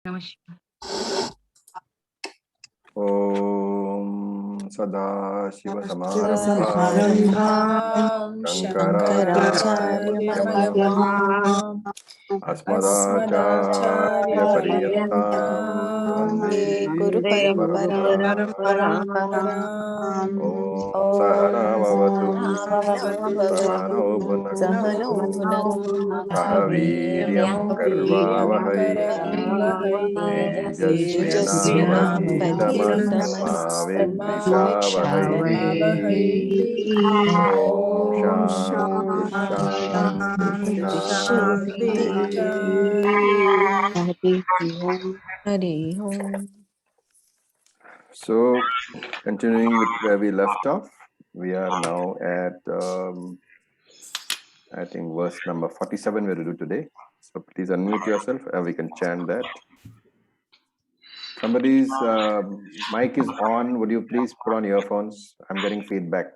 Namaskar. Om Sadashiva Samabhavam Shankaracharya-Madhyamam Asmadacharya-Paryantam Vande Guru Vande Paramparam. Om Sahana Om Bhavatu Sahana Sahano Bhavatu Bhunaktu Sahano Bhunaktu Sahaviryam Veeryam Karvavahai Karvavahai Tejasvinavadhitamastu Mavidvishavahai. Om Om Shanti Shanti Shanti Shanti. Hari Om. So, continuing with where we left off, we are now at I think verse number 47 we will do today. So please unmute yourself and we can chant that. Somebody's mic is on. Would you please put on earphones? I'm getting feedback.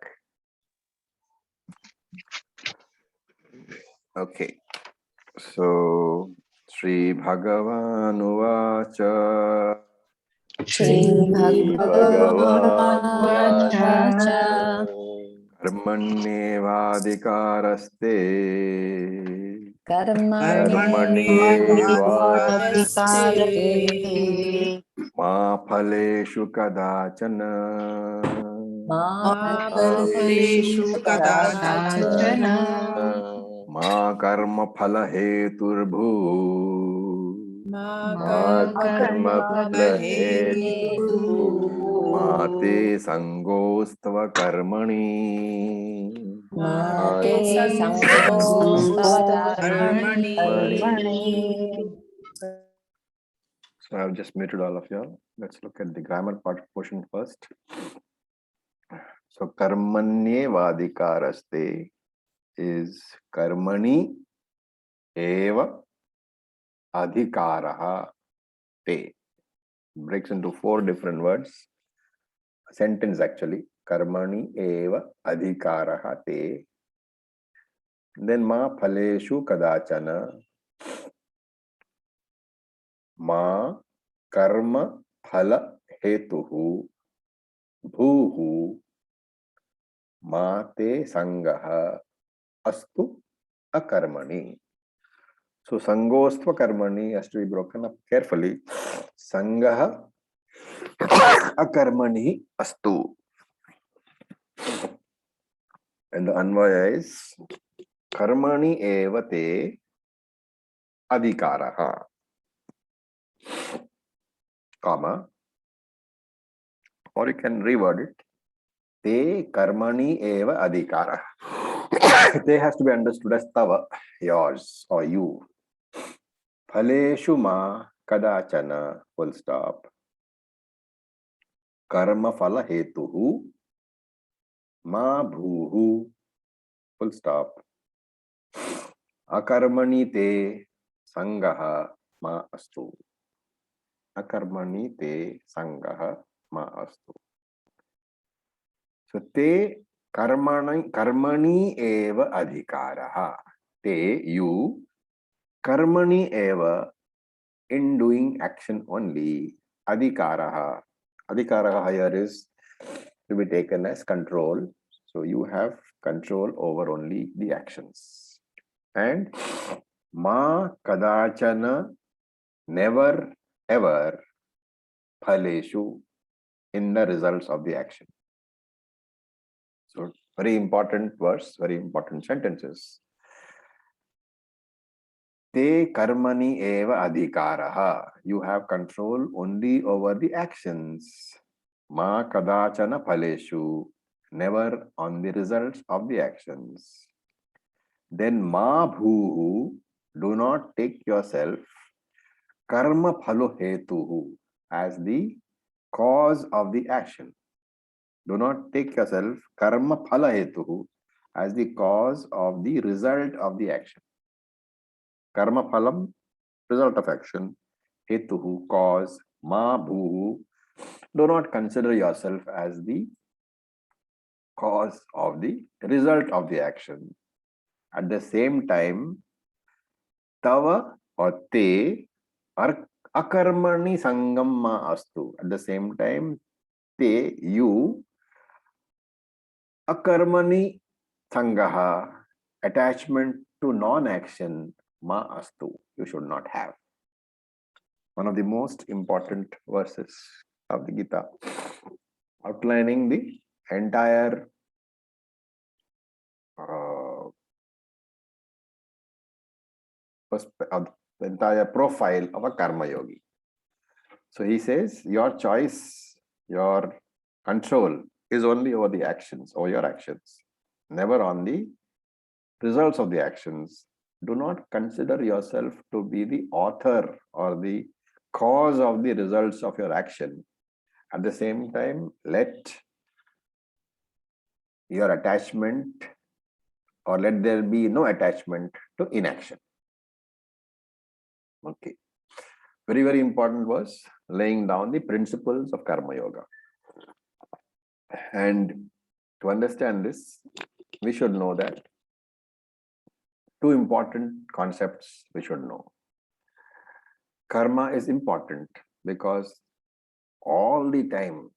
Okay. So, Sri Bhagavan Uvacha. Shri Bhagavan Vacha Karmanyevadikaraste Karmanyevadikaraste Ma phaleshu kadachana Ma Phalesu kadachana Ma karma phala heturbhu Ma karma phala hetu Mate sangostava karmani Mate Sangostava Sangostava Karmani. So I've just muted all of y'all. Let's look at the grammar portion first. So karmanye vadikaraste is karmani eva adhikaraha te. Breaks into 4 different words. A sentence actually. Karmani eva adhikaraha te. Then ma phaleshu kadachana. Ma karma phala hetuhu bhuhu mate sangaha astu akarmani. So sangostva karmani has to be broken up carefully. Sangaha akarmani astu. And the anvaya is karmani evate adhikaraha, comma, or you can reword it. Te karmani eva adhikaraha. Te has to be understood as tava, yours or you. Phaleshu ma kadachana, full stop. Karma phala hetuhu ma bhuhu, full stop. Akarmani te sangaha ma astu. Akarmani te sangaha ma astu. So te karmani eva adhikaraha. Te, you, karmani eva, in doing action only. Adhikaraha. Adhikaraha here is to be taken as control. So you have control over only the actions. And ma kadachana, never ever, phaleshu, in the results of the action. So very important verse, very important sentences. Te karmani eva adhikaraha. You have control only over the actions. Ma kadachana phaleshu. Never on the results of the actions. Then ma bhuhu. Do not take yourself karma phalo hetuhu as the cause of the action. Do not take yourself karma phala hetuhu as the cause of the result of the action. Karma phalam, result of action. Hetuhu, cause. Ma bhuhu. Do not consider yourself as the cause of the result of the action. At the same time, tava or te Akarmani sangam ma astu. At the same time, te, you, akarmani sangaha, attachment to non-action, ma astu. You should not have. One of the most important verses of the Gita, outlining the entire the entire profile of a karma yogi. So he says, your choice, your control is only over the actions, over your actions, never on the results of the actions. Do not consider yourself to be the author or the cause of the results of your action. At the same time, let your attachment, or let there be no attachment to inaction. Okay. Very, very important was laying down the principles of Karma Yoga. And to understand this, we should know that two important concepts we should know. Karma is important because all the time,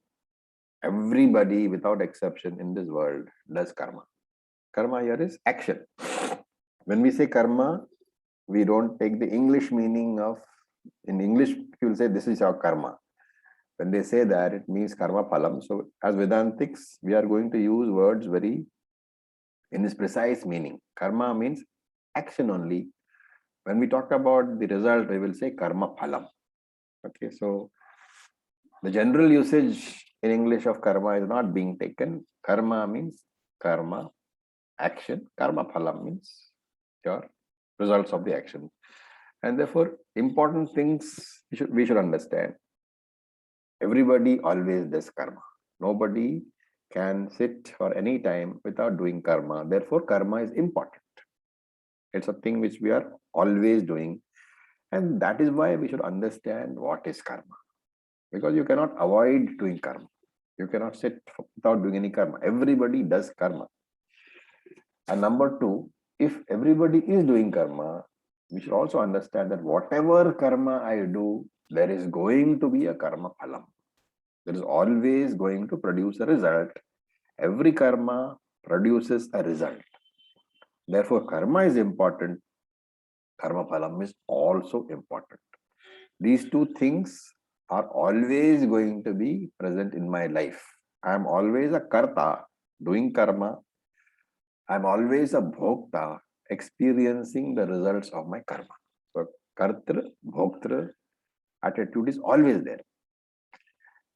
everybody without exception in this world does karma. Karma here is action. When we say karma, we don't take the English meaning of, in English, people say this is your karma. When they say that, it means karma phalam. So as Vedantics, we are going to use words very in this precise meaning. Karma means action only. When we talk about the result, we will say karma phalam. Okay, so the general usage in English of karma is not being taken. Karma means karma, action. Karma phalam means your results of the action. And therefore, important things we should understand. Everybody always does karma. Nobody can sit for any time without doing karma. Therefore, karma is important. It's a thing which we are always doing. And that is why we should understand what is karma. Because you cannot avoid doing karma. You cannot sit without doing any karma. Everybody does karma. And number two, if everybody is doing karma, we should also understand that whatever karma I do, there is going to be a karma phalam. There is always going to produce a result. Every karma produces a result. Therefore, karma is important. Karma phalam is also important. These two things are always going to be present in my life. I am always a karta, doing karma. I am always a bhokta, experiencing the results of my karma. So, kartra, bhoktra attitude is always there.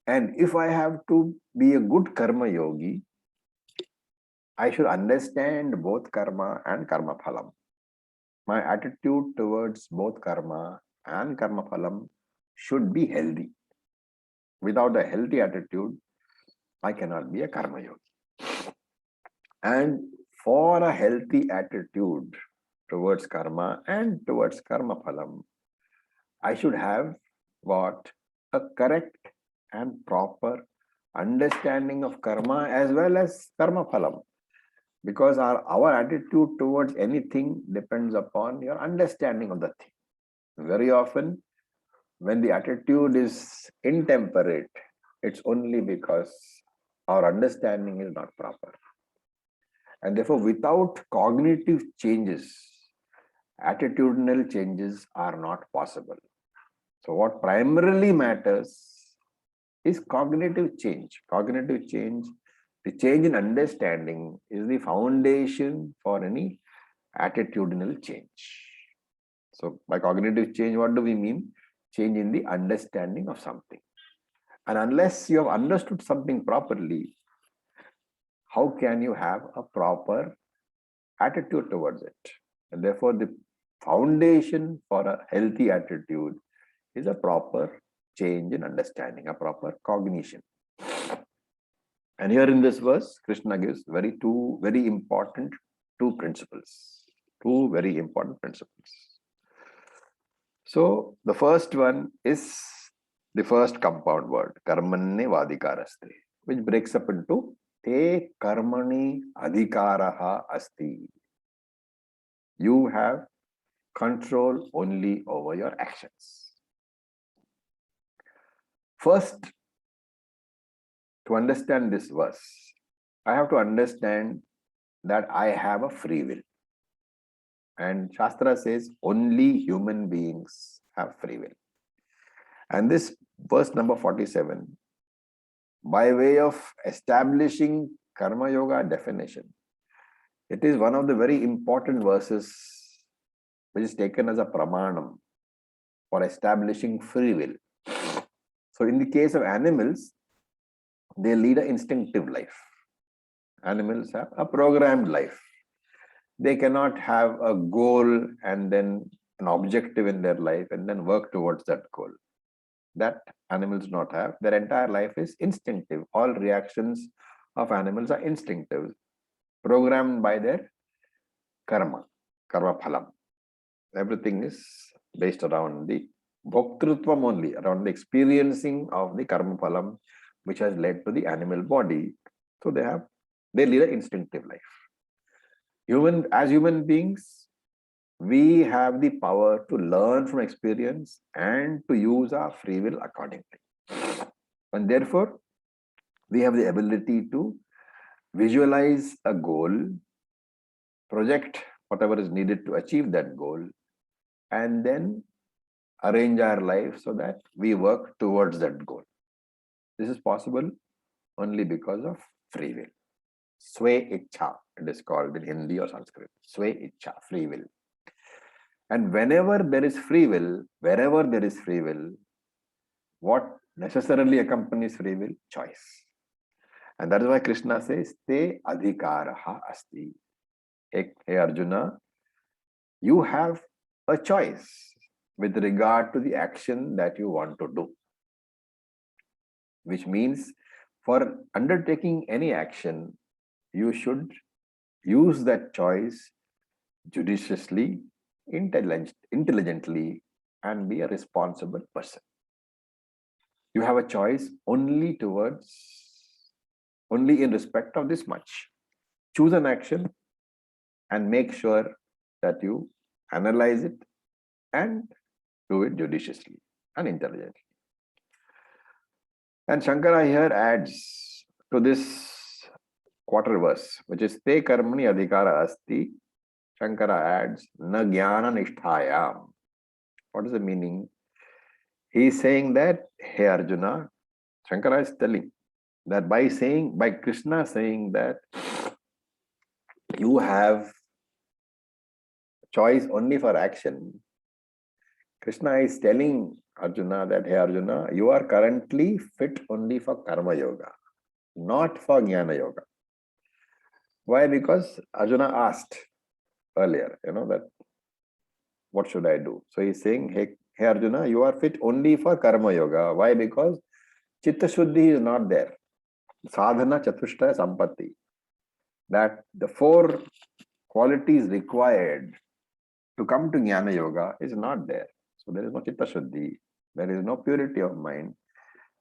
And if I have to be a good karma yogi, I should understand both karma and karma phalam. My attitude towards both karma and karma phalam should be healthy. Without a healthy attitude, I cannot be a karma yogi. And for a healthy attitude towards karma and towards karma phalam, I should have what? A correct and proper understanding of karma as well as karma phalam. Because our attitude towards anything depends upon your understanding of the thing. Very often, when the attitude is intemperate, it's only because our understanding is not proper. And therefore, without cognitive changes, attitudinal changes are not possible. So what primarily matters is cognitive change. Cognitive change, the change in understanding is the foundation for any attitudinal change. So by cognitive change, what do we mean? Change in the understanding of something. And unless you have understood something properly, how can you have a proper attitude towards it? And therefore, the foundation for a healthy attitude is a proper change in understanding, a proper cognition. And here in this verse, Krishna gives two very important principles. Two very important principles. So the first one is the first compound word, karmanne vadikaraste, which breaks up into te karmani adhikaraha asti. You have control only over your actions. First, to understand this verse, I have to understand that I have a free will. And Shastra says only human beings have free will. And this verse number 47, by way of establishing Karma Yoga definition, it is one of the very important verses which is taken as a pramanam for establishing free will. So in the case of animals, they lead an instinctive life. Animals have a programmed life. They cannot have a goal and then an objective in their life and then work towards that goal. That animals do not have. Their entire life is instinctive. All reactions of animals are instinctive, programmed by their karma, karma phalam. Everything is based around the bhoktrutvam only, around the experiencing of the karma phalam, which has led to the animal body. So they lead an instinctive life. As human beings, we have the power to learn from experience and to use our free will accordingly. And therefore, we have the ability to visualize a goal, project whatever is needed to achieve that goal, and then arrange our life so that we work towards that goal. This is possible only because of free will. Sway Ichha, it is called in Hindi or Sanskrit. Sway Ichha, free will. And whenever there is free will, wherever there is free will, what necessarily accompanies free will? Choice. And that is why Krishna says, Te adhikaraha asti. Hey Arjuna, you have a choice with regard to the action that you want to do. Which means for undertaking any action, you should use that choice judiciously, intelligently, and be a responsible person. You have a choice only in respect of this much. Choose an action and make sure that you analyze it and do it judiciously and intelligently. And Shankara here adds to this quarter verse, which is Te karmani adhikara asti. Shankara adds na jnana nisthayam. What is the meaning? He is saying that, hey Arjuna, Shankara is telling that by Krishna saying that you have choice only for action, Krishna is telling Arjuna that, hey Arjuna, you are currently fit only for Karma Yoga, not for Jnana Yoga. Why? Because Arjuna asked earlier, that what should I do? So he's saying, hey Arjuna, you are fit only for Karma Yoga. Why? Because Chitta Shuddhi is not there. Sadhana Chatushtaya Sampatti. That the 4 qualities required to come to Jnana Yoga is not there. So there is no Chitta Shuddhi. There is no purity of mind.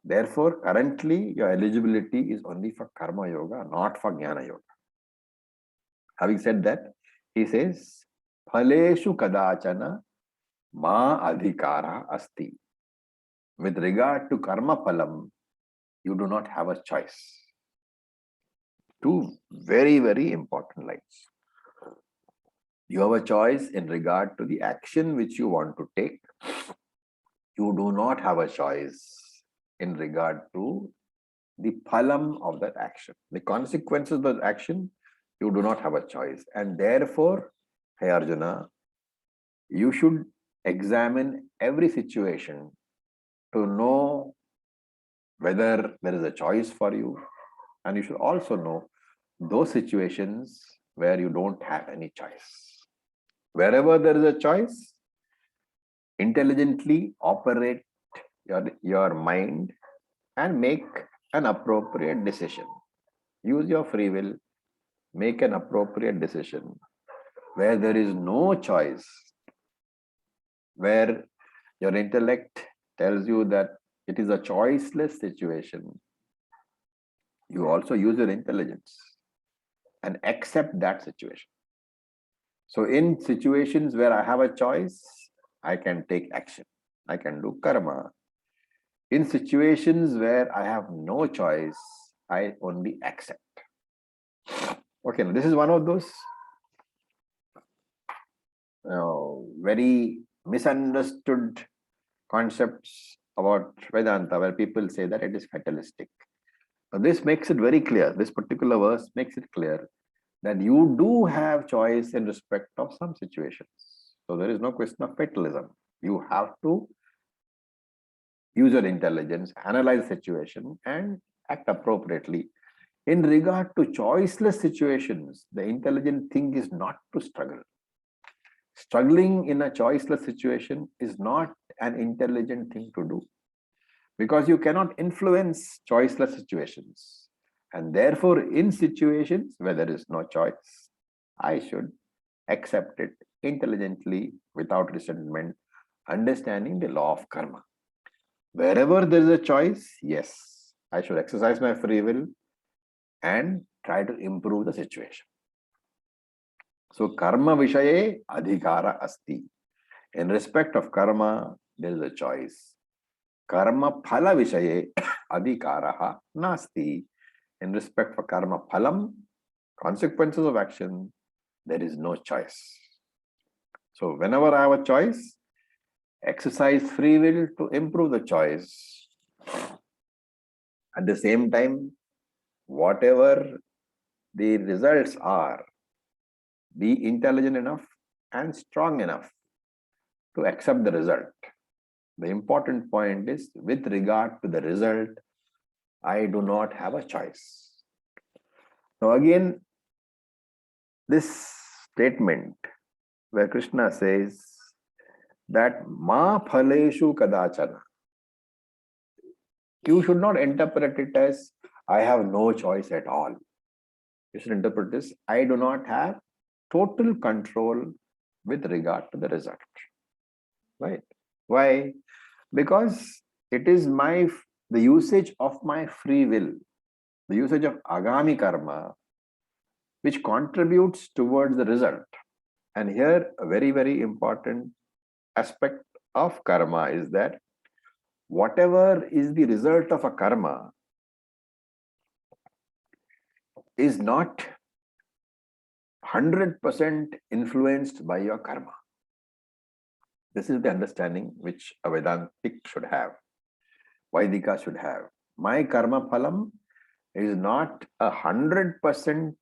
Therefore, currently your eligibility is only for Karma Yoga, not for Jnana Yoga. Having said that, he says, Phaleshu kadachana ma adhikara asti. With regard to karma phalam, you do not have a choice. 2 very, very important lines. You have a choice in regard to the action which you want to take. You do not have a choice in regard to the phalam of that action. The consequences of that action, you do not have a choice. And therefore, hey Arjuna, you should examine every situation to know whether there is a choice for you. And you should also know those situations where you don't have any choice. Wherever there is a choice, intelligently operate your mind and make an appropriate decision. Use your free will, make an appropriate decision. Where there is no choice, where your intellect tells you that it is a choiceless situation, you also use your intelligence and accept that situation. So in situations where I have a choice, I can take action. I can do karma. In situations where I have no choice, I only accept. Okay, now this is one of those very misunderstood concepts about Vedanta, where people say that it is fatalistic. Now, this makes it very clear. This particular verse makes it clear that you do have choice in respect of some situations. So there is no question of fatalism. You have to use your intelligence, analyze the situation, and act appropriately. In regard to choiceless situations, the intelligent thing is not to struggle. Struggling in a choiceless situation is not an intelligent thing to do, because you cannot influence choiceless situations. And therefore, in situations where there is no choice, I should accept it intelligently without resentment, understanding the law of karma. Wherever there is a choice, yes, I should exercise my free will and try to improve the situation. So, karma vishaye adhikara asti. In respect of karma, there is a choice. Karma phala vishaye adhikaraha nasti. In respect for karma phalam, consequences of action, there is no choice. So, whenever I have a choice, exercise free will to improve the choice. At the same time, whatever the results are, be intelligent enough and strong enough to accept the result. The important point is, with regard to the result, I do not have a choice. Now again, this statement where Krishna says that ma phaleshu kadachana, you should not interpret it as I have no choice at all. You should interpret this, I do not have total control with regard to the result. Right? Why? Because it is the usage of my free will, the usage of agami karma, which contributes towards the result. And here, a very, very important aspect of karma is that whatever is the result of a karma is not 100% influenced by your karma. This is the understanding which a Vedantic should have, Vaidika should have. My karma phalam is not 100%,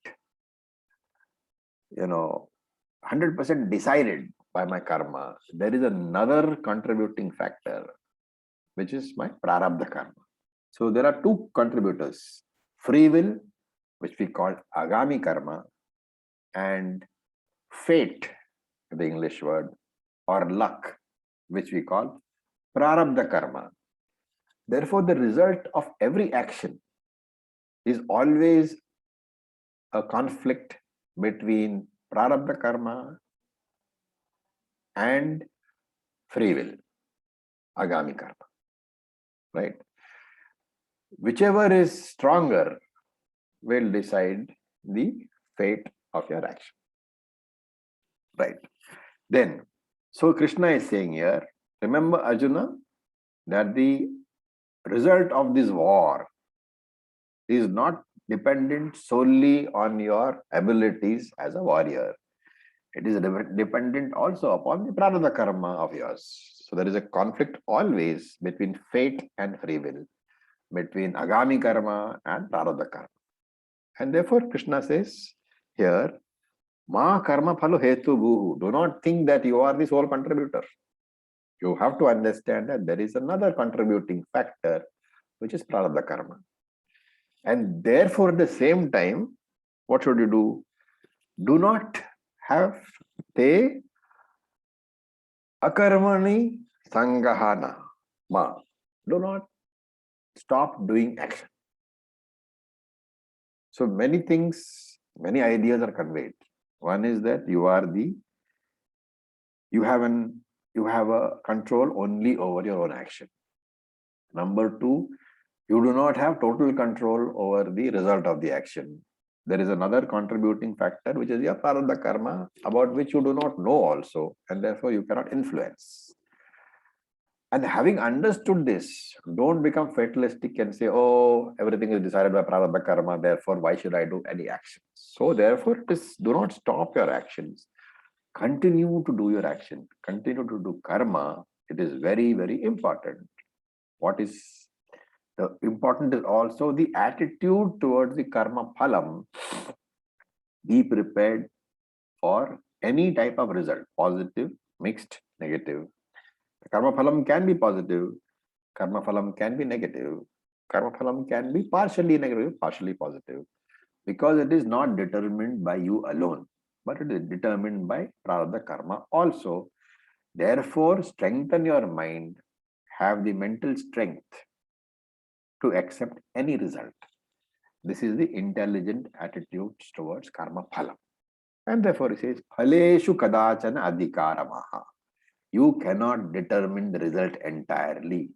100% decided by my karma. There is another contributing factor, which is my prarabdha karma. So there are two contributors: free will, which we call agami karma, and fate, the English word, or luck, which we call prarabdha karma. Therefore, the result of every action is always a conflict between prarabdha karma and free will, agami karma. Right? Whichever is stronger will decide the fate of your action. Right? Then, so Krishna is saying here, remember Arjuna, that the result of this war is not dependent solely on your abilities as a warrior. It is dependent also upon the prarabdha karma of yours. So there is a conflict always between fate and free will, between agami karma and prarabdha karma. And therefore Krishna says here, ma karma phalo hetu bhuhu. Do not think that you are the sole contributor. You have to understand that there is another contributing factor, which is prarabdha karma. And therefore, at the same time, what should you do? Do not have te akarmani sangahana ma. Do not stop doing action. So many things, many ideas are conveyed. One is that you have a control only over your own action. Number two, you do not have total control over the result of the action. There is another contributing factor, which is your prarabdha karma, about which you do not know also, and therefore you cannot influence. And having understood this, don't become fatalistic and say, oh, everything is decided by prarabdha karma, therefore why should I do any action? So therefore, do not stop your actions. Continue to do your action. Continue to do karma. It is very, very important. What is the important is also the attitude towards the karma phalam. Be prepared for any type of result, positive, mixed, negative. Karma phalam can be positive, karma phalam can be negative, karma phalam can be partially negative, partially positive, because it is not determined by you alone, but it is determined by prarabdha karma also. Therefore, strengthen your mind, have the mental strength to accept any result. This is the intelligent attitude towards karma phalam. And therefore, it says, phaleshu kadachana adhikaramaha. You cannot determine the result entirely.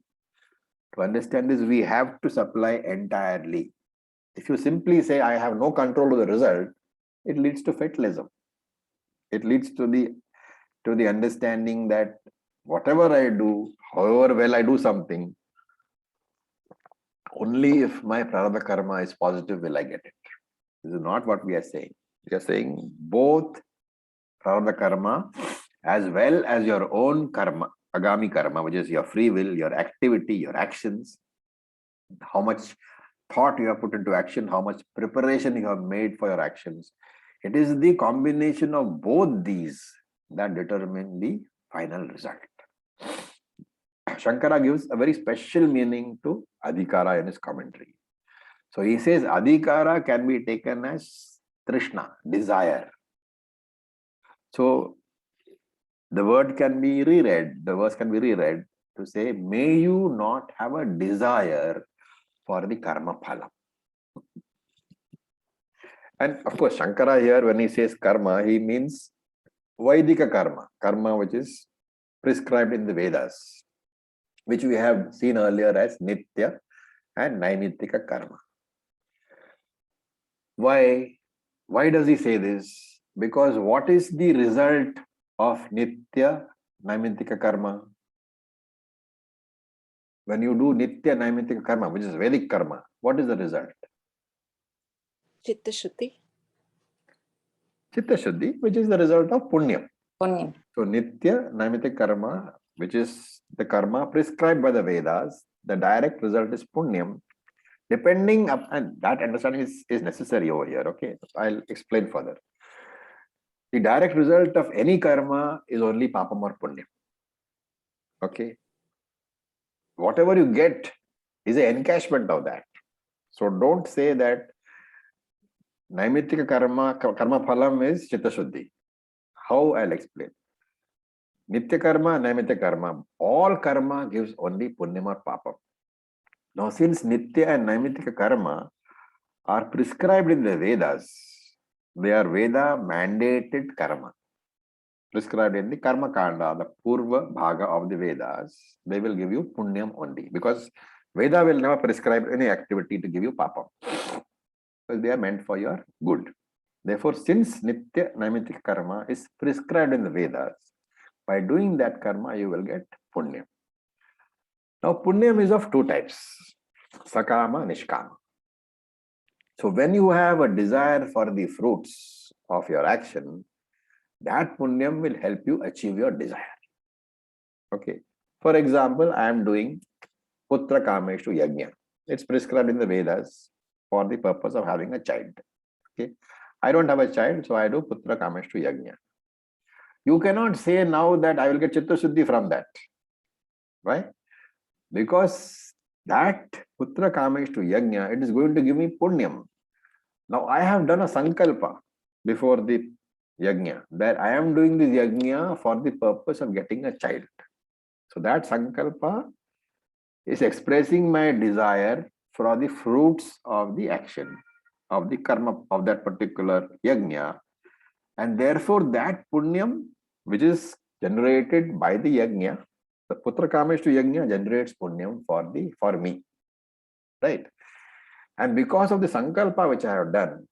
To understand this, we have to supply entirely. If you simply say, I have no control of the result, it leads to fatalism. It leads to the understanding that whatever I do, however well I do something, only if my prarabdha karma is positive will I get it. This is not what we are saying. We are saying both prarabdha karma as well as your own karma, agami karma, which is your free will, your activity, your actions, how much thought you have put into action, how much preparation you have made for your actions. It is the combination of both these that determine the final result. Shankara gives a very special meaning to adhikara in his commentary. So he says adhikara can be taken as trishna, desire. So the word can be reread, the verse can be reread to say, may you not have a desire for the karma phala. And of course, Shankara here, when he says karma, he means Vaidika karma, karma which is prescribed in the Vedas, which we have seen earlier as Nitya and Naimittika karma. Why does he say this? Because what is the result of Nitya Naimittika karma? When you do Nitya Naimittika karma, which is Vedic karma, what is the result? Chitta Shuddhi. Chitta Shuddhi, which is the result of Punyam. Punyam. So Nitya Naimittika karma, which is the karma prescribed by the Vedas, the direct result is Punyam. Depending up, and that understanding is necessary over here. Okay, I'll explain further. The direct result of any karma is only papam or punyam. Okay, whatever you get is an encashment of that. So don't say that Naimittika karma phalam is chitta shuddhi. How? I'll explain. Nitya karma, Naimittika karma, all karma gives only punyam or papam. Now, since Nitya and Naimittika karma are prescribed in the Vedas, they are Veda mandated karma. Prescribed in the Karma Kanda, the Purva Bhaga of the Vedas, they will give you Punyam only. Because Veda will never prescribe any activity to give you Papam. Because they are meant for your good. Therefore, since Nitya Naimittika karma is prescribed in the Vedas, by doing that karma, you will get Punyam. Now, Punyam is of two types, Sakama, Nishkama. So, when you have a desire for the fruits of your action, that Punyam will help you achieve your desire. Okay. For example, I am doing Putra Kameshu Yajna. It's prescribed in the Vedas for the purpose of having a child. Okay. I don't have a child, so I do Putra Kameshu Yajna. You cannot say now that I will get Chitta Shuddhi from that. Right? Because that Putra Kameshu Yajna, it is going to give me Punyam. Now I have done a Sankalpa before the Yajna, that I am doing this Yajna for the purpose of getting a child. So that Sankalpa is expressing my desire for the fruits of the action, of the karma of that particular Yajna. And therefore that Punyam, which is generated by the Yajna, the Putra Kameshu Yajna generates Punyam for me. Right? And because of the Sankalpa which I have done,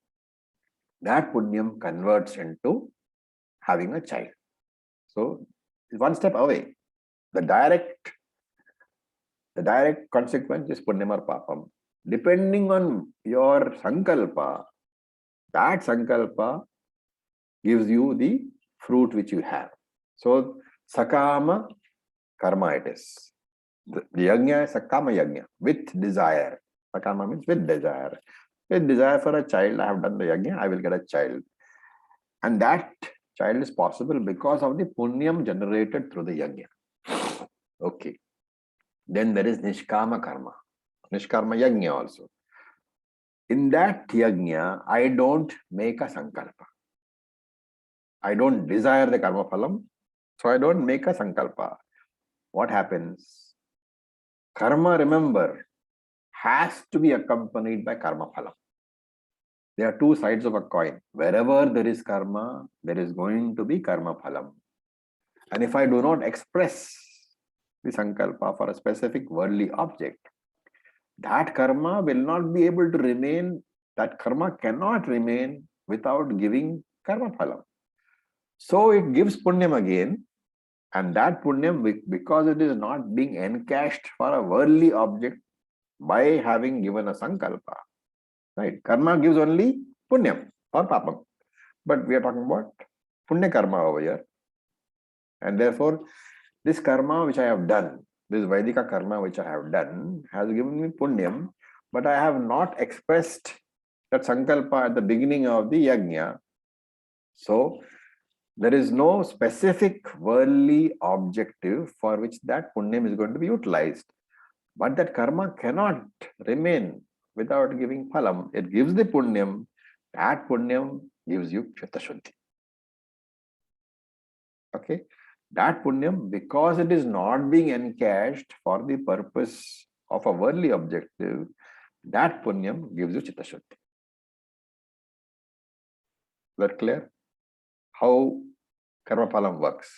that Punyam converts into having a child. So one step away. The direct The direct consequence is punyam or papam. Depending on your sankalpa, that sankalpa gives you the fruit which you have. So, sakama karma it is. The yajna is sakama yajna, with desire. Sakama means with desire. With desire for a child, I have done the yajna, I will get a child. And that child is possible because of the punyam generated through the yajna. Okay. Then there is nishkama karma. Nishkarma yajna also. In that yajna, I don't make a sankalpa. I don't desire the karma phalam, so I don't make a sankalpa. What happens? Karma, remember, has to be accompanied by karma phalam. There are two sides of a coin. Wherever there is karma, there is going to be karma phalam. And if I do not express the sankalpa for a specific worldly object, that karma will not be able to remain, that karma cannot remain without giving karma phalam. So it gives punyam again, and that punyam, because it is not being encashed for a worldly object by having given a sankalpa, right? Karma gives only punyam or papam, but we are talking about punya karma over here. And therefore, this karma which I have done, this Vaidika karma which I have done, has given me punyam, but I have not expressed that sankalpa at the beginning of the yajna. So, there is no specific worldly objective for which that punyam is going to be utilized. But that karma cannot remain without giving phalam. It gives the punyam. That punyam gives you chitta shuddhi. Okay? That punyam, because it is not being encashed for the purpose of a worldly objective, that punyam gives you chitta shuddhi. Is that clear? How karma phalam works?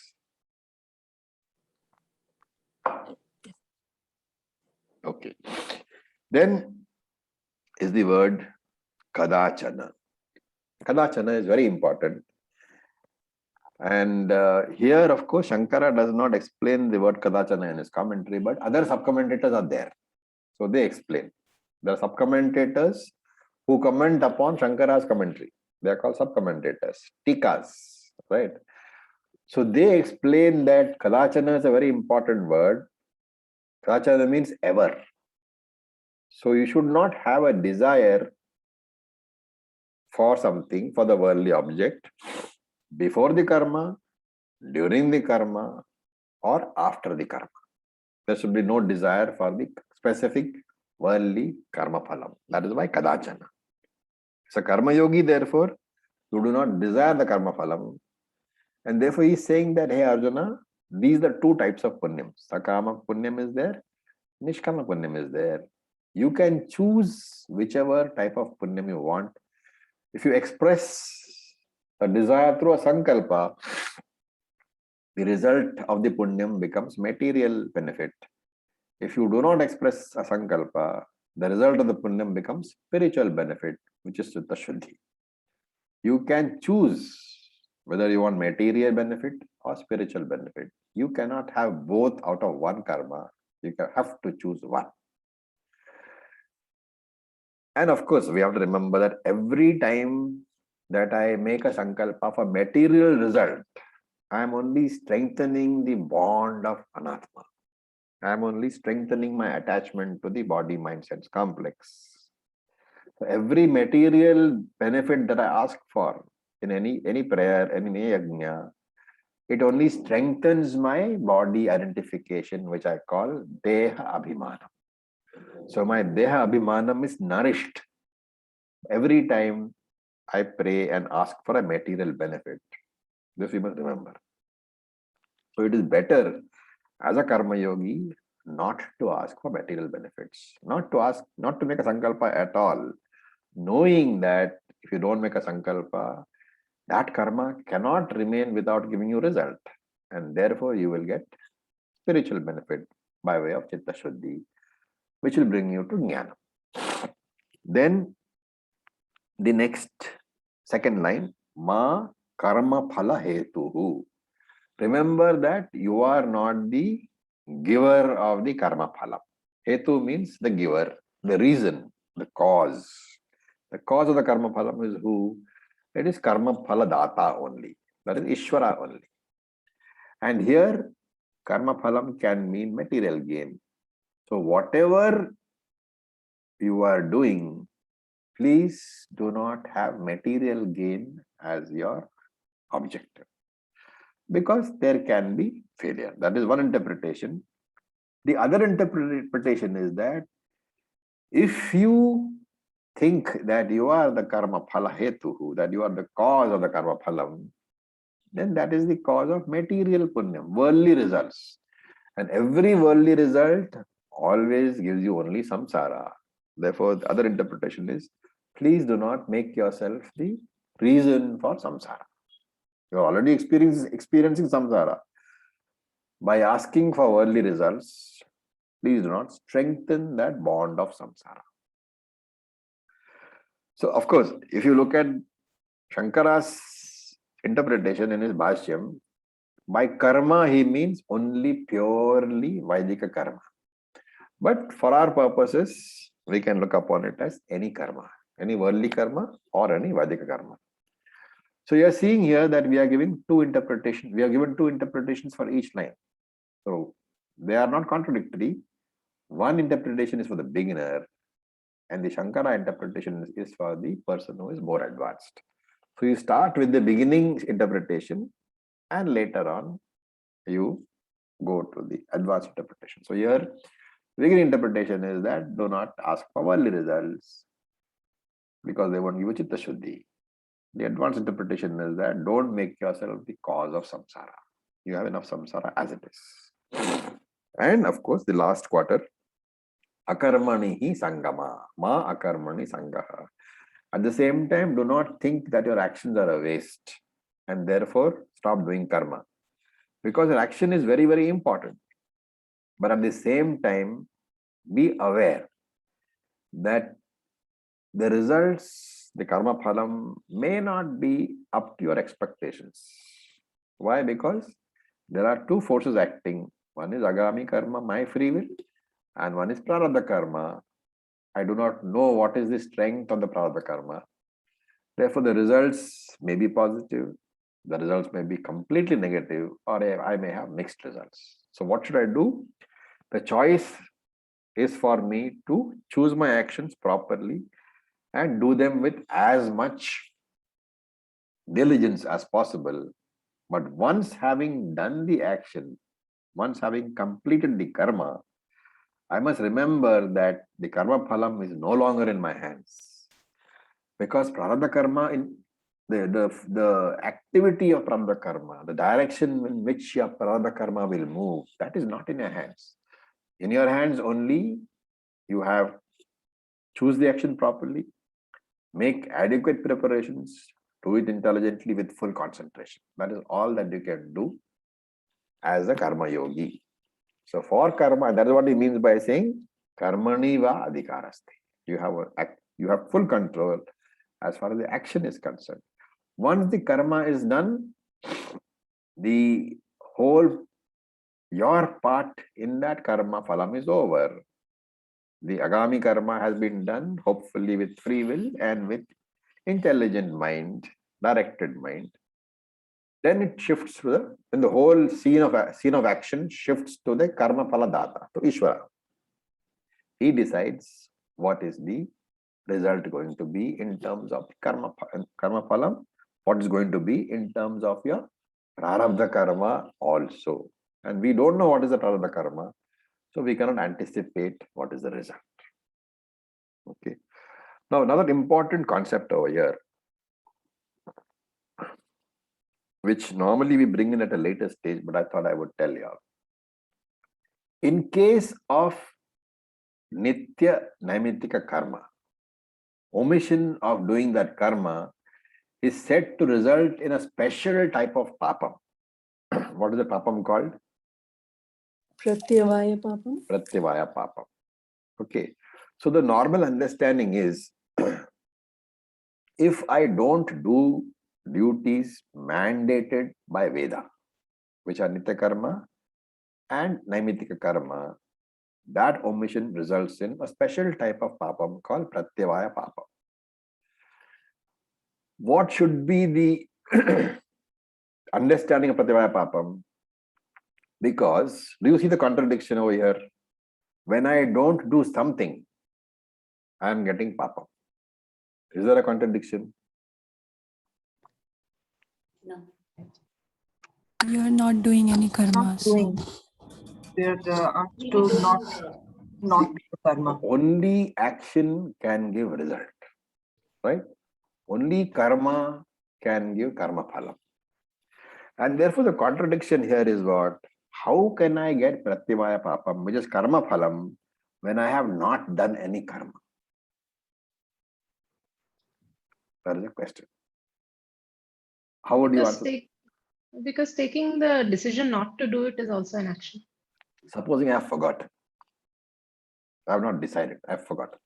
Okay. Then is the word kadachana. Kadachana is very important. And here, of course, Shankara does not explain the word kadachana in his commentary, but other sub-commentators are there. So they explain. There are sub-commentators who comment upon Shankara's commentary. They are called sub-commentators, tikas, right? So they explain that kadachana is a very important word. Kadachana means ever. So you should not have a desire for something, for the worldly object, before the karma, during the karma, or after the karma. There should be no desire for the specific worldly karma phalam. That is why kadachana. So karma yogi, therefore, you do not desire the karma phalam. And therefore he is saying that, hey Arjuna, these are two types of punyam. Sakama punyam is there, nishkama punyam is there. You can choose whichever type of punyam you want. If you express a desire through a sankalpa, the result of the punyam becomes material benefit. If you do not express a sankalpa, the result of the punyam becomes spiritual benefit, which is chitta shuddhi. You can choose whether you want material benefit or spiritual benefit. You cannot have both out of one karma. You have to choose one. And of course, we have to remember that every time that I make a sankalpa for material result, I am only strengthening the bond of anatma. I am only strengthening my attachment to the body, mind, sense complex. So every material benefit that I ask for in any prayer, in any yajna, it only strengthens my body identification, which I call deha abhimanam. So my deha abhimanam is nourished every time I pray and ask for a material benefit. This you must remember. So it is better as a karma yogi not to ask for material benefits, not to make a sankalpa at all, knowing that if you don't make a sankalpa, that karma cannot remain without giving you result, and therefore you will get spiritual benefit by way of chitta shuddhi, which will bring you to jnana. Then the next second line, ma karma phala hetuhu. Remember that you are not the giver of the karma phala. Hetu means the giver, the reason, the cause. The cause of the karma phalam is who? It is karma phala data only. That is Ishvara only. And here, karma phalam can mean material gain. So whatever you are doing, please do not have material gain as your objective, because there can be failure. That is one interpretation. The other interpretation is that if you think that you are the karma phala hetu, that you are the cause of the karma phalam, then that is the cause of material punyam, worldly results. And every worldly result always gives you only samsara. Therefore, the other interpretation is, please do not make yourself the reason for samsara. You are already experiencing samsara. By asking for worldly results, please do not strengthen that bond of samsara. So, of course, if you look at Shankara's interpretation in his Bhashyam, by karma he means only purely Vaidika karma. But for our purposes, we can look upon it as any karma, any worldly karma or any Vaidika karma. So you are seeing here that we are giving two interpretations. We are given two interpretations for each line. So they are not contradictory. One interpretation is for the beginner, and the Shankara interpretation is for the person who is more advanced. So you start with the beginning interpretation, and later on you go to the advanced interpretation. So here, beginning interpretation is that do not ask for worldly results because they won't give you chitta shuddhi. The advanced interpretation is that don't make yourself the cause of samsara. You have enough samsara as it is. And of course, the last quarter, akarmanihi sangama, ma akarmani sangaha. At the same time, do not think that your actions are a waste and therefore stop doing karma. Because your action is very, very important. But at the same time, be aware that the results, the karma phalam, may not be up to your expectations. Why? Because there are two forces acting. One is agami karma, my free will, and one is prarabdha karma. I do not know what is the strength of the prarabdha karma. Therefore, the results may be positive, the results may be completely negative, or I may have mixed results. So what should I do? The choice is for me to choose my actions properly and do them with as much diligence as possible. But once having done the action, once having completed the karma, I must remember that the karma phalam is no longer in my hands. Because prarabdha karma, in the activity of prarabdha karma, the direction in which your prarabdha karma will move, that is not in your hands. In your hands only, you have choose the action properly, make adequate preparations, do it intelligently with full concentration. That is all that you can do as a karma yogi. So for karma, that is what he means by saying karmani va adhikaraste. You have full control as far as the action is concerned. Once the karma is done, the whole your part in that karma phalam is over. The agami karma has been done, hopefully with free will and with intelligent mind, directed mind. Then it shifts to the whole scene of action shifts to the karma phala data, to Ishvara. He decides what is the result going to be in terms of karma phalam, what is going to be in terms of your prarabdha karma also. And we don't know what is the prarabdha karma, so we cannot anticipate what is the result. Okay. Now, another important concept over here, which normally we bring in at a later stage, but I thought I would tell you. In case of nitya naimitika karma, omission of doing that karma is said to result in a special type of papam. What is the papam called? Pratyavaya papam. Pratyavaya papam. Okay. So the normal understanding is, if I don't do duties mandated by Veda, which are nitya karma and naimitika karma, that omission results in a special type of papam called pratyavaya papam. What should be the understanding of pratyavaya papam? Because do you see the contradiction over here? When I don't do something, I am getting papam. Is there a contradiction? No. You are not doing any karma. doing. We are asked to not do karma. Only action can give result, right? Only karma can give karma phalam. And therefore the contradiction here is what? How can I get pratyavaya papam, which is karma phalam, when I have not done any karma? That is the question. How would you answer? Because taking the decision not to do it is also an action. Supposing I have forgotten. I have not decided. I have forgotten.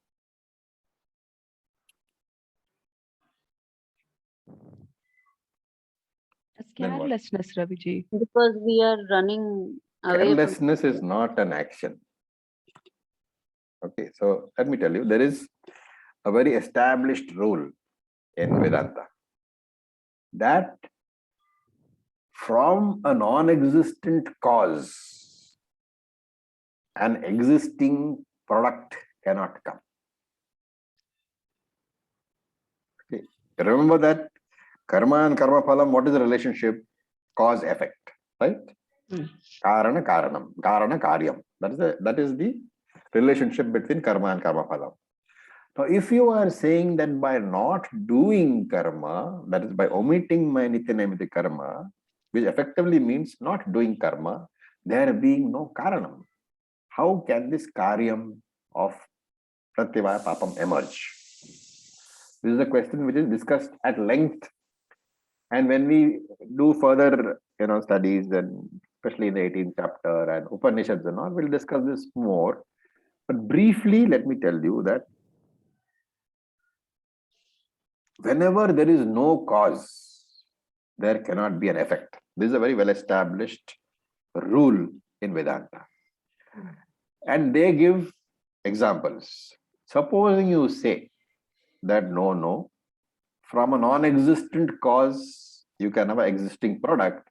Then what? Carelessness, Raviji. Because we are running away from Carelessness is not an action. Okay, so let me tell you, there is a very established rule in Vedanta that from a non-existent cause, an existing product cannot come. Okay. Remember that karma and karma phalam, what is the relationship? Cause effect, right? Karana karanam, karana karyam. That is the relationship between karma and karma phalam. Now, if you are saying that by not doing karma, that is by omitting my nitya naimitya karma, which effectively means not doing karma, there being no karanam, how can this karyam of pratyavaya papam emerge? This is a question which is discussed at length. And when we do further, studies, and especially in the 18th chapter and Upanishads and all, we'll discuss this more. But briefly, let me tell you that whenever there is no cause, there cannot be an effect. This is a very well-established rule in Vedanta. And they give examples. Supposing you say that no, from a non-existent cause, you can have an existing product,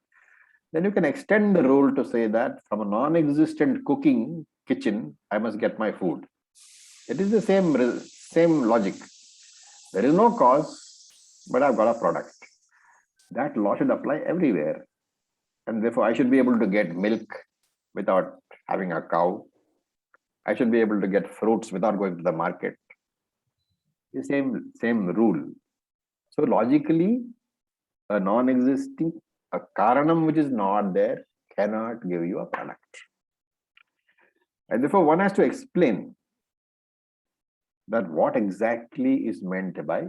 then you can extend the rule to say that from a non-existent cooking kitchen, I must get my food. It is the same logic. There is no cause, but I've got a product. That law should apply everywhere. And therefore, I should be able to get milk without having a cow. I should be able to get fruits without going to the market. The same rule. So logically, a non-existing, a karanam which is not there cannot give you a product. And therefore, one has to explain that what exactly is meant by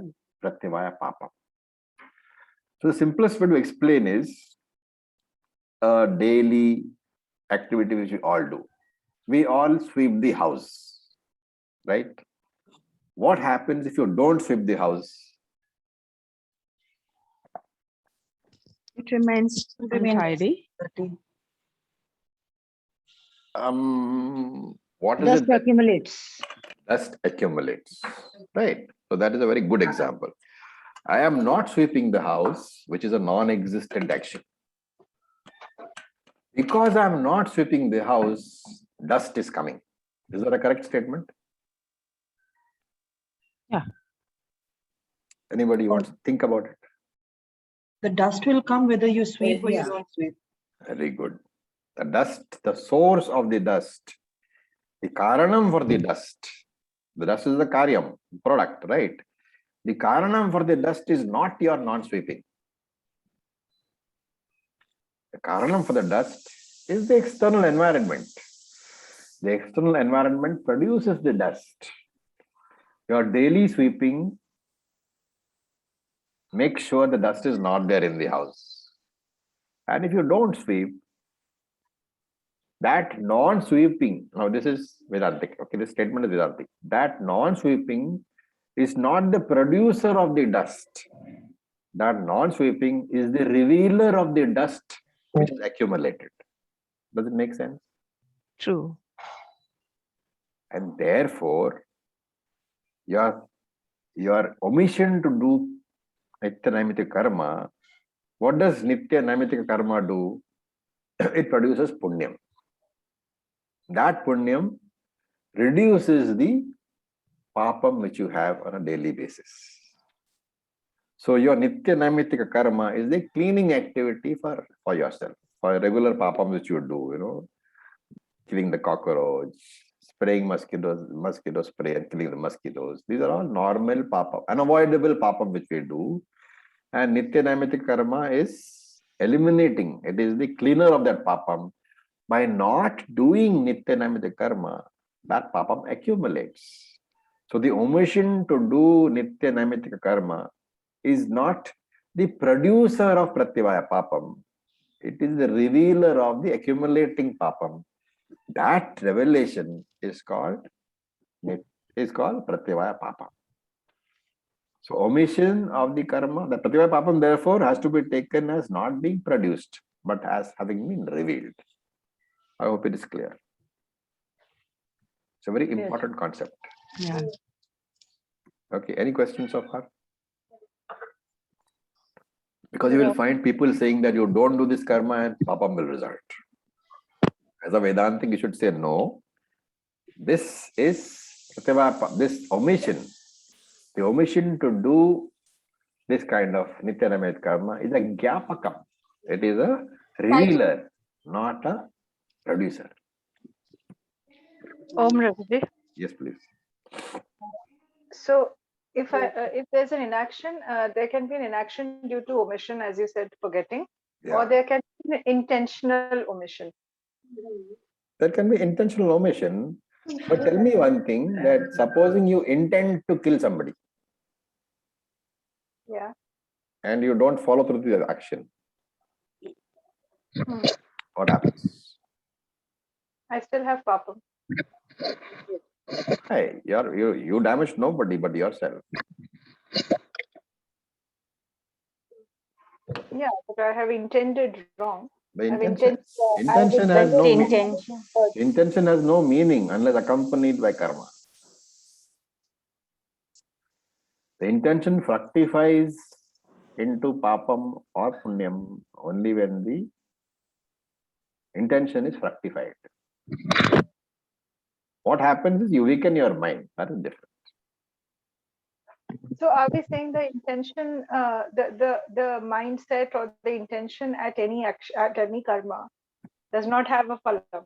pratyavaya papam. So the simplest way to explain is a daily activity which we all do. We all sweep the house, right? What happens if you don't sweep the house? It remains untidy. What is Dust it? accumulates. Dust accumulates, right? So that is a very good example. I am not sweeping the house, which is a non-existent action. Because I am not sweeping the house, dust is coming. Is that a correct statement? Yeah. Anybody wants to think about it? The dust will come whether you sweep or you don't sweep. Very good. The dust, the source of the dust, the karanam for the dust is the karyam, product, right? The karanam for the dust is not your non-sweeping. The karanam for the dust is the external environment. The external environment produces the dust. Your daily sweeping makes sure the dust is not there in the house. And if you don't sweep, that non-sweeping, now this is Vedantic, okay, this statement is Vedantic. That non-sweeping is not the producer of the dust. That non-sweeping is the revealer of the dust which is accumulated. Does it make sense? True. And therefore, your omission to do Nitya Naimittika karma, what does Nitya Naimittika karma do? It produces punyam. That punyam reduces the papam which you have on a daily basis. So your Nitya Naimittika karma is the cleaning activity for yourself, for regular papam which you do, killing the cockroach, spraying mosquito spray and killing the mosquitoes. These are all normal papam, unavoidable papam which we do. And Nitya Naimittika karma is eliminating, it is the cleaner of that papam. By not doing Nitya Naimittika karma, that papam accumulates. So the omission to do Nitya Naimittika karma is not the producer of Pratyavaya papam. It is the revealer of the accumulating papam. That revelation is called Pratyavaya papam. So omission of the karma, the Pratyavaya papam therefore has to be taken as not being produced, but as having been revealed. I hope it is clear. It's a very important concept. Yeah. Okay, any questions of her? Because you will find people saying that you don't do this karma and papam will result. As a Vedantic, you should say no. This is this omission. The omission to do this kind of Nitya Naimittika karma is a gyapakam. It is a revealer, not a producer. Om Raghuji. Yes, please. So if there's an inaction, there can be an inaction due to omission, as you said, forgetting, or there can be an intentional omission. There can be intentional omission, but tell me one thing, that supposing you intend to kill somebody, Yeah. and you don't follow through the action, what happens? I still have papam. Hey, you damaged nobody but yourself. Yeah, but I have intended wrong. The I've intention, intended- intention has no meaning unless accompanied by karma. The intention fructifies into papam or punyam only when the intention is fructified. What happens is you weaken your mind. That is different. So are we saying the intention, the mindset or the intention at any action, at any karma does not have a phalam?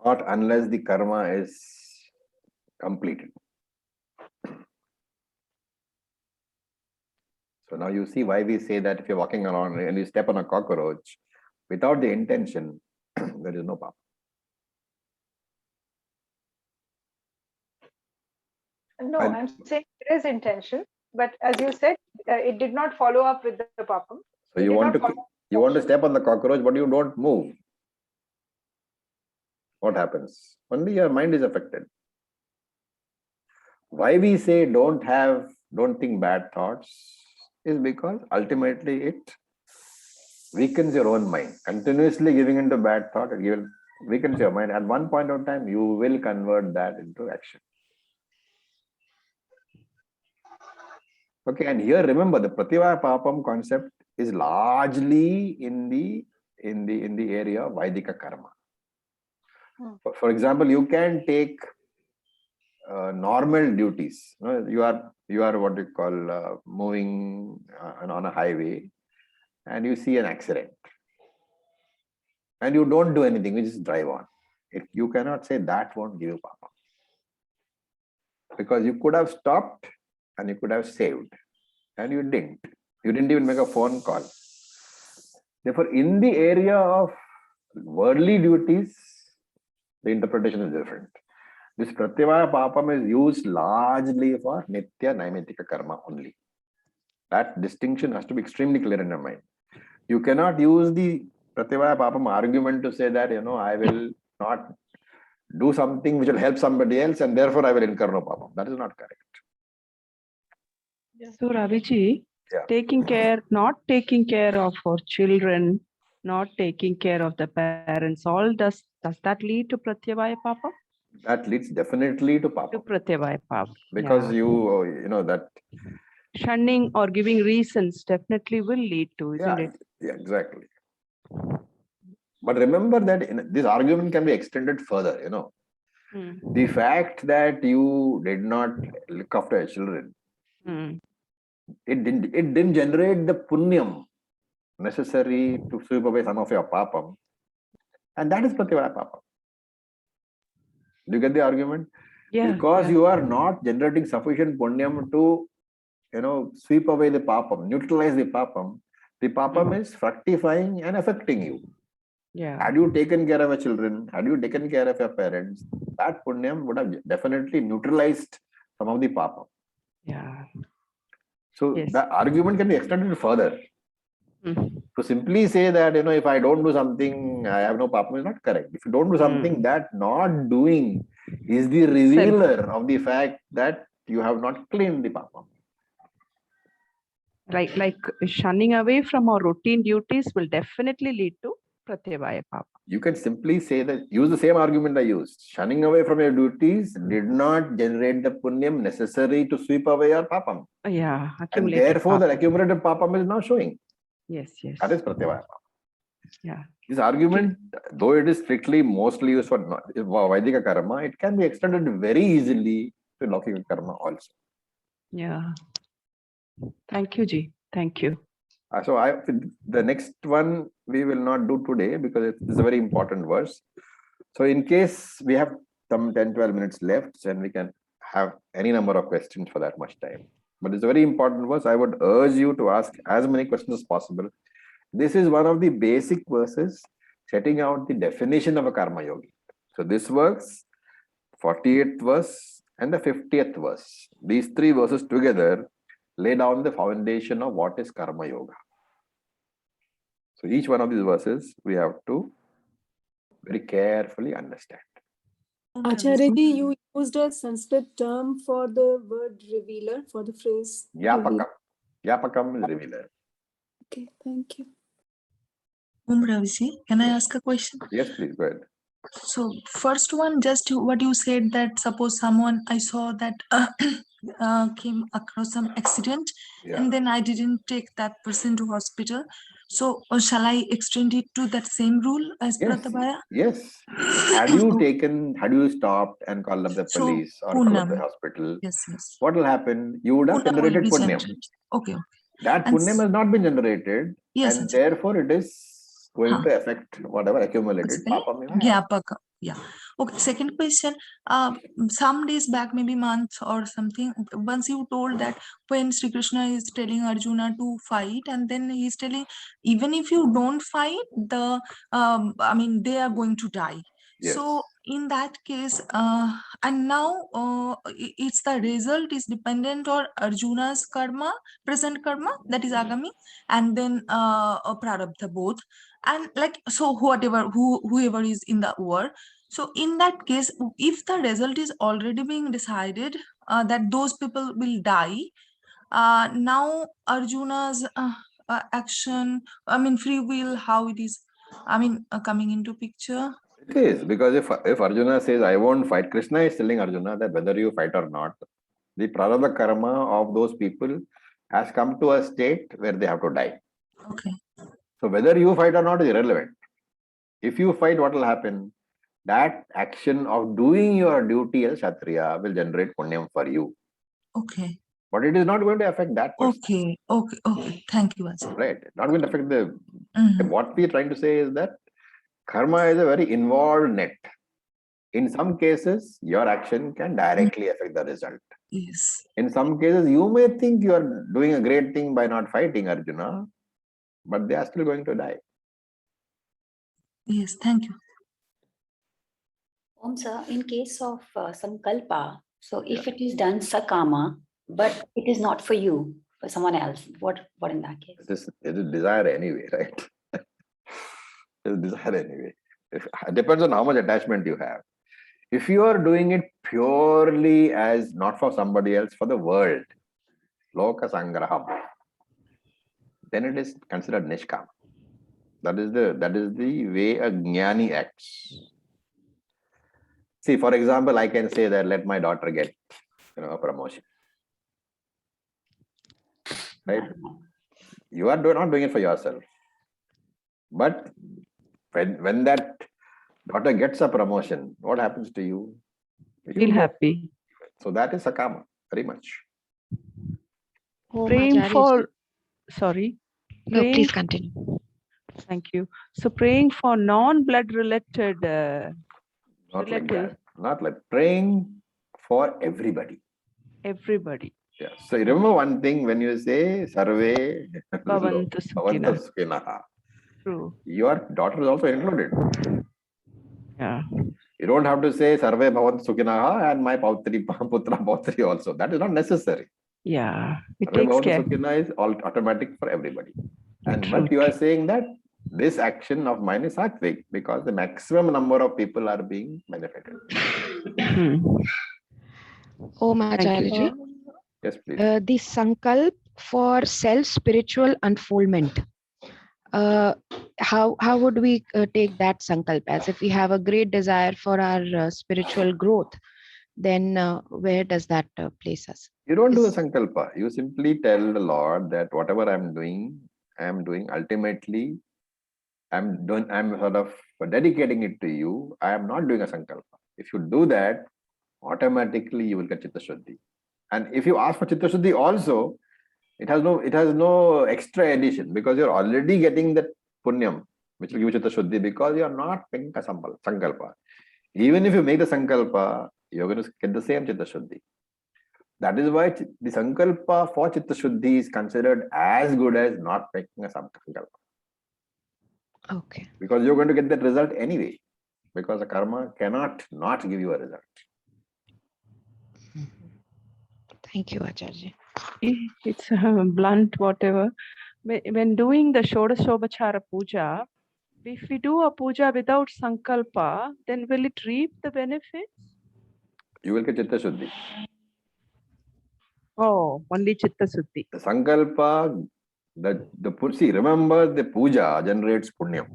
Not unless the karma is completed. So now you see why we say that if you're walking around and you step on a cockroach without the intention, there is no papa. No, I'm saying there is intention, but as you said, it did not follow up with the papam. So you want to step on the cockroach, but you don't move. What happens? Only your mind is affected. Why we say don't think bad thoughts is because ultimately it weakens your own mind. Continuously giving into bad thought weakens your mind. At one point of time, you will convert that into action. Okay, and here remember the Pratyavaya papam concept is largely in the area of Vaidika karma. For example, you can take normal duties. You are what you call moving on a highway, and you see an accident, and you don't do anything. You just drive on. You cannot say that won't give you papa, because you could have stopped and you could have saved, and you didn't. You didn't even make a phone call. Therefore, in the area of worldly duties, the interpretation is different. This Pratyavaya papam is used largely for Nitya Naimittika karma only. That distinction has to be extremely clear in your mind. You cannot use the Pratyavaya papam argument to say that, I will not do something which will help somebody else and therefore I will incur no papam. That is not correct. So Raviji, Yeah. not taking care of our children, not taking care of the parents, all does that lead to Pratyavaya Papa? That leads definitely to to papa. pratyabhaya papa. Because Yeah. you know that, Shunning or giving reasons definitely will lead to, isn't yeah, it? yeah, exactly. But remember that this argument can be extended further, you know. Hmm. The fact that you did not look after your children, Hmm. it didn't generate the punyam necessary to sweep away some of your papam. And that is pratyabhaya papa. Do you get the argument? Yeah. Because Yeah. you are not generating sufficient punyam to, you know, sweep away the papam, neutralize the papam. The papam is fructifying and affecting you. Yeah. Had you taken care of your children, had you taken care of your parents, that punyam would have definitely neutralized some of the papam. Yeah. So Yes. the argument can be extended further. Hmm. To simply say that, you know, if I don't do something, I have no papam is not correct. If you don't do something, that not doing is the revealer of the fact that you have not cleaned the papam. Like shunning away from our routine duties will definitely lead to pratyabhaya papa. You can simply say that, use the same argument I used. Shunning away from your duties did not generate the punyam necessary to sweep away your papam. Yeah. And Accumulated therefore, the papa. accumulated papam is now showing. Yes. Yes. That is pratyabhaya papa. Yeah. This argument, though it is strictly mostly used for Vaidika karma, it can be extended very easily to Laukika karma also. Yeah. Thank you, Ji. Thank you. So the next one we will not do today because it's a very important verse. So in case we have some 10-12 minutes left, and we can have any number of questions for that much time. But it's a very important verse. I would urge you to ask as many questions as possible. This is one of the basic verses setting out the definition of a karma yogi. So this verse, 48th verse and the 50th verse, these three verses together lay down the foundation of what is karma yoga. So each one of these verses we have to very carefully understand. Acharya, you used a Sanskrit term for the word revealer, for the phrase Yapakam. Yapakam is revealer. Okay, thank you. Ravisi, can I ask a question? Yes, please go ahead. So first one, just what you said that suppose someone I saw that came across some accident Yeah. and then I didn't take that person to hospital. So shall I extend it to that same rule as Yes. Pratabhaya? Yes. Had you stopped and called up the So, police or called up the Punyam. hospital, Yes, yes. what will happen? You would have Punyam will generated be punyam. generated. Okay. That And punyam has not been generated, yes, and Acharya. therefore it is going to affect whatever accumulated papam you have. Gyapaka. Yeah. Okay. Second question. Some days back, maybe months or something, once you told that when Sri Krishna is telling Arjuna to fight, and then he's telling, even if you don't fight, they are going to die. Yes. So in that case, and now it's the result is dependent on Arjuna's karma, present karma, that is Agami, and then Prarabdha both. And like, so whoever is in the war, so in that case, if the result is already being decided that those people will die, now Arjuna's action, free will, how it is, coming into picture. It is, because if Arjuna says, I won't fight, Krishna is telling Arjuna that whether you fight or not, the prarabdha karma of those people has come to a state where they have to die. Okay. So whether you fight or not is irrelevant. If you fight, what will happen? That action of doing your duty as Kshatriya will generate punyam for you. Okay. But it is not going to affect that person. Okay. Thank you, Ajay. Right. Not going to affect the... What we are trying to say is that karma is a very involved net. In some cases, your action can directly affect the result. Yes. In some cases, you may think you are doing a great thing by not fighting Arjuna, but they are still going to die. Yes, thank you. Sir, in case of Sankalpa, so if it is done Sakama, but it is not for you, for someone else, what in that case? It is desire anyway, right? It is desire anyway. It depends on how much attachment you have. If you are doing it purely as not for somebody else, for the world, Loka Sangraham, then it is considered Nishkam. That is the way a Jnani acts. See, for example, I can say that let my daughter get, a promotion. Right? You are not doing it for yourself. But when that daughter gets a promotion, what happens to you? Feel You go. happy. So that is sakama, very much. Praying for, sorry. No, Praying please continue. Thank you. So praying for non-blood related Not like relatives, that. Not like praying for everybody. everybody. Yeah. So you remember one thing when you say sarve Bhavantu bhavantu Sukhina. sukhinaha, True. your daughter is also included. Yeah. You don't have to say sarve bhavantu sukhinaha and my pautri putra pautri also. That is not necessary. Yeah. It Sarve takes bhavantu care. sukhina is all automatic for everybody. And True. but you are saying that this action of mine is sattvic because the maximum number of people are being benefited. Hmm. Om Thank you. Acharya. Yes, please. The sankalp for self spiritual unfoldment. How would we take that sankalp? As if we have a great desire for our spiritual growth, then where does that place us? You don't do a Is- sankalpa. You simply tell the Lord that whatever I'm doing ultimately. I'm sort of dedicating it to you. I am not doing a sankalpa. If you do that, automatically you will get Chitta Shuddhi. And if you ask for Chitta Shuddhi also, it has no extra addition because you're already getting that punyam, which will give you Chitta Shuddhi because you're not making a sankalpa. Even if you make the sankalpa, you're going to get the same Chitta Shuddhi. That is why the sankalpa for Chitta Shuddhi is considered as good as not making a sankalpa. Okay. Because you're going to get that result anyway. Because the karma cannot not give you a result. Thank you, Acharya. It's blunt, whatever. When doing the Shodashobachara puja, if we do a puja without sankalpa, then will it reap the benefits? You will get Chitta Shuddhi. Oh, only Chitta Suddhi. The sankalpa, see, remember the puja generates punyam.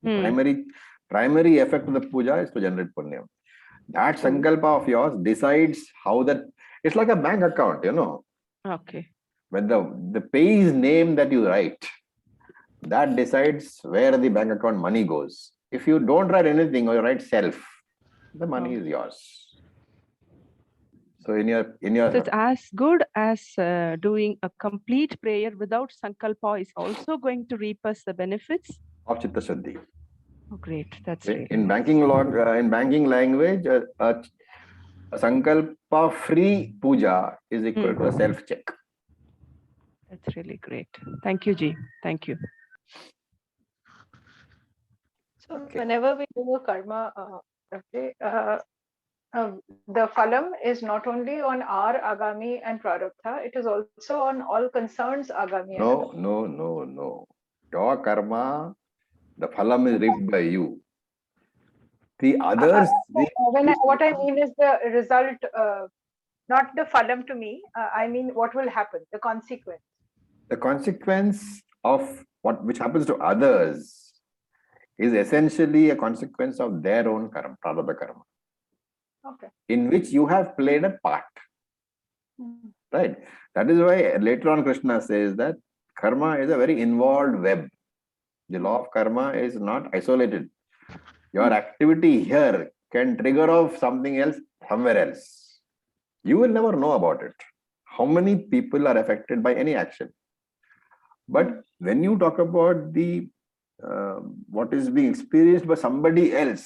The primary effect of the puja is to generate punyam. That sankalpa of yours decides how that, it's like a bank account, Okay. When the payee's name that you write, that decides where the bank account money goes. If you don't write anything or you write self, the money is yours. So in your So it's as good as doing a complete prayer without sankalpa is also going to reap us the benefits of Chitta Shuddhi. Oh, great. That's In really in nice. banking law, in banking language, a sankalpa free puja is equal to a self check. That's really great. Thank you, Ji. Thank you. So whenever we do a karma, the phalam is not only on our agami and prarabdha, it is also on all concerns agami. No. Your karma, the phalam is reaped by you. The others, What I mean is the result, not the phalam to me. I mean what will happen, the consequence. the consequence of which happens to others is essentially a consequence of their own karma, prarabdha karma. Okay. In which you have played a part. Right? That is why later on Krishna says that karma is a very involved web. The law of karma is not isolated. Your activity here can trigger off something else somewhere else. You will never know about it. How many people are affected by any action? But when you talk about the what is being experienced by somebody else,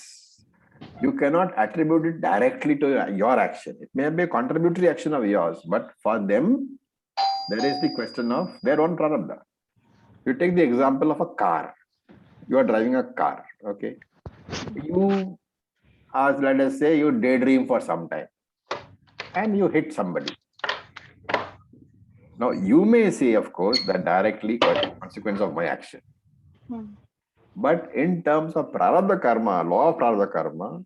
you cannot attribute it directly to your action. It may be a contributory action of yours, but for them, there is the question of their own prarabdha. You take the example of a car. You are driving a car, okay? You, as let us say, you daydream for some time and you hit somebody. Now, you may say, of course, that directly consequence of my action. But in terms of prarabdha karma, law of prarabdha karma,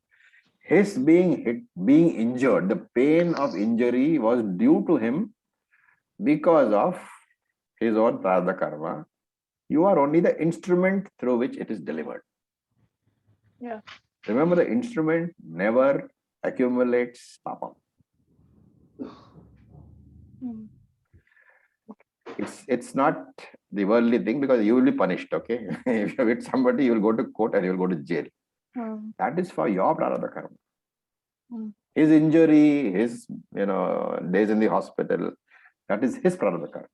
his being hit, being injured, the pain of injury was due to him because of his own prarabdha karma. You are only the instrument through which it is delivered. Yeah. Remember, the instrument never accumulates papam. It's not the worldly thing, because you will be punished. Okay, if you hit somebody, you will go to court and you will go to jail. That is for your prarabdha karma. His injury, his days in the hospital, that is his prarabdha karma.